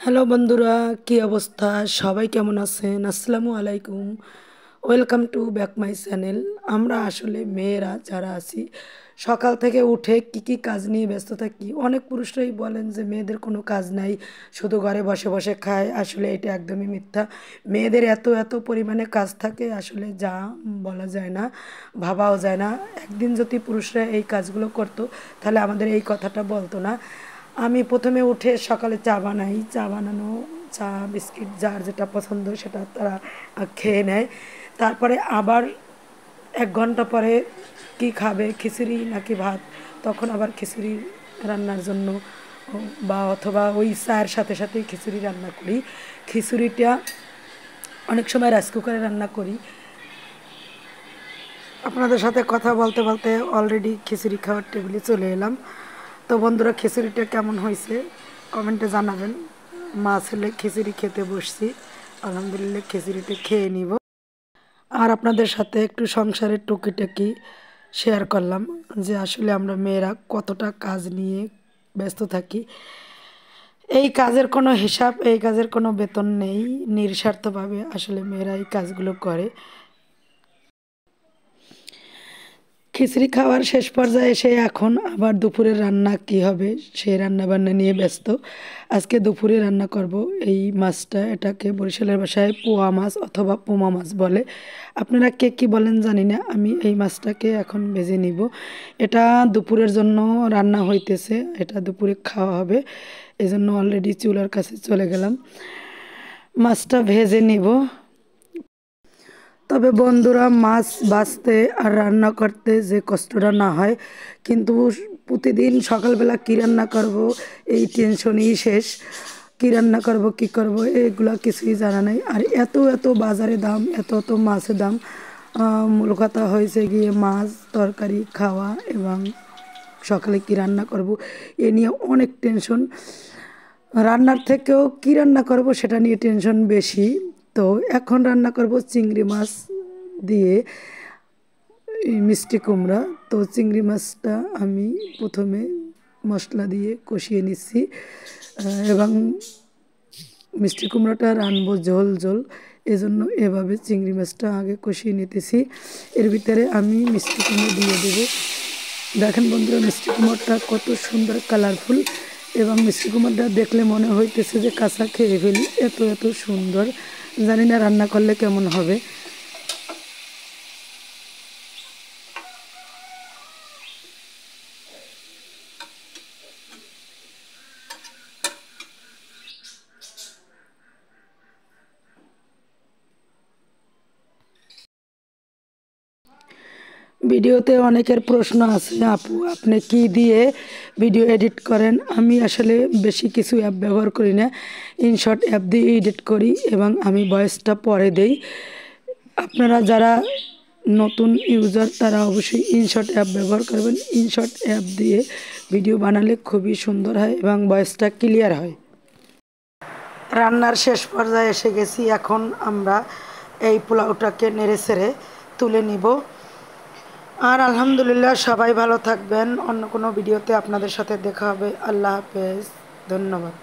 Hello বন্ধুরা, কি অবস্থা? সবাই কেমন আছেন? আসসালামু আলাইকুম। Welcome to back my channel. আমরা আসলে মেয়েরা যারা আছি সকাল থেকে উঠে কি কি কাজ নিয়ে ব্যস্ত থাকি। অনেক পুরুষরাই বলেন যে মেয়েদের কোনো কাজ নাই, শুধু ঘরে বসে বসে খায়। আসলে এটা একদমই মিথ্যা। মেয়েদের এত এত পরিমাণে কাজ থাকে, আসলে যা বলা যায় না, ভাবাও যায় না। একদিন যদি পুরুষরা এই কাজগুলো করতো তাহলে আমাদের এই কথাটা বলতো না। আমি প্রথমে উঠে সকালে চা বানাই। চা বানানো, চা বিস্কিট যার যেটা পছন্দ সেটা তারা খেয়ে নেয়। তারপরে আবার 1 ঘন্টা পরে কি খাবে, খিচুড়ি নাকি ভাত, তখন আবার খিচুড়ি রান্নার জন্য বা অথবা ওই চায়ের সাথে সাথেই খিচুড়ি রান্না করি। খিচুড়িটা অনেক সময় রাইস কুকারে রান্না করি। আপনাদের সাথে কথা বলতে বলতে অলরেডি খিচুড়ি খাওয়ার টেবিলে চলে এলাম। তো বন্ধুরা, খিচুড়িটা কেমন হয়েছে কমেন্টে জানাবেন। মা ছেলে খিচুড়ি খেতে বসছি, আলহামদুলিল্লাহ খিচুড়িটা খেয়ে নিব। আর আপনাদের সাথে একটু সংসারের টুকিটাকি শেয়ার করলাম যে আসলে আমরা মেয়েরা কতটা কাজ নিয়ে ব্যস্ত থাকি। এই কাজের কোনো হিসাব, এই কাজের কোনো বেতন নেই। নিঃস্বার্থভাবে আসলে মেয়েরা এই কাজগুলো করে। খিচুড়ি খাওয়ার শেষ পর্যায়ে এসে এখন আবার দুপুরের রান্না কি হবে সেই রান্না বান্না নিয়ে ব্যস্ত। আজকে দুপুরে রান্না করব এই মাছটা। এটাকে বরিশালের ভাষায় পোয়া মাছ অথবা পোমা মাছ বলে। আপনারা কে কী বলেন জানি না। আমি এই মাছটাকে এখন ভেজে নিব। এটা দুপুরের জন্য রান্না হইতেছে, এটা দুপুরে খাওয়া হবে। এই জন্য অলরেডি চুলার কাছে চলে গেলাম, মাছটা ভেজে নিব। তবে বন্ধুরা, মাছ বাছতে আর রান্না করতে যে কষ্টটা না হয়, কিন্তু প্রতিদিন সকালবেলা কী রান্না করব এই টেনশনই শেষ। কী রান্না করব কী করব এগুলো কিছুই জানা নেই। আর এত এত বাজারে দাম, এত এত মাছের দাম। মূল কথা হয়েছে গিয়ে মাছ তরকারি খাওয়া এবং সকালে কী রান্না করব এ নিয়ে অনেক টেনশন। রান্নার থেকেও কী রান্না করব সেটা নিয়ে টেনশন বেশি। তো এখন রান্না করব চিংড়ি মাছ দিয়ে মিষ্টি কুমড়া। তো চিংড়ি মাছটা আমি প্রথমে মশলা দিয়ে কষিয়ে নিচ্ছি এবং মিষ্টি কুমড়াটা রানবো ঝোল ঝোল, এজন্য এভাবে চিংড়ি মাছটা আগে কষিয়ে নিতেছি। এর ভিতরে আমি মিষ্টি কুমড়ো দিয়ে দেবো। দেখেন বন্ধুরা, মিষ্টি কুমড়াটা কত সুন্দর কালারফুল এবং মিষ্টি কুমড়াটা দেখলে মনে হইতেছে যে কাঁচা খেয়ে ফেলি, এত এত সুন্দর। জানি না রান্না করলে কেমন হবে। ভিডিওতে অনেকের প্রশ্ন আছে, আপু আপনি কি দিয়ে ভিডিও এডিট করেন? আমি আসলে বেশি কিছু অ্যাপ ব্যবহার করি না, ইনশর্ট অ্যাপ দিয়ে এডিট করি এবং আমি ভয়েসটা পরে দেই। আপনারা যারা নতুন ইউজার তারা অবশ্যই ইনশর্ট অ্যাপ ব্যবহার করবেন। ইনশর্ট অ্যাপ দিয়ে ভিডিও বানালে খুবই সুন্দর হয় এবং ভয়েসটা ক্লিয়ার হয়। রান্নার শেষ পর্যায়ে এসে গেছি। এখন আমরা এই পোলাওটাকে নেড়ে ছেড়ে তুলে নিব। আর আলহামদুলিল্লাহ সবাই ভালো থাকবেন। অন্য কোনো ভিডিওতে আপনাদের সাথে দেখা হবে। আল্লাহ হাফেজ, ধন্যবাদ।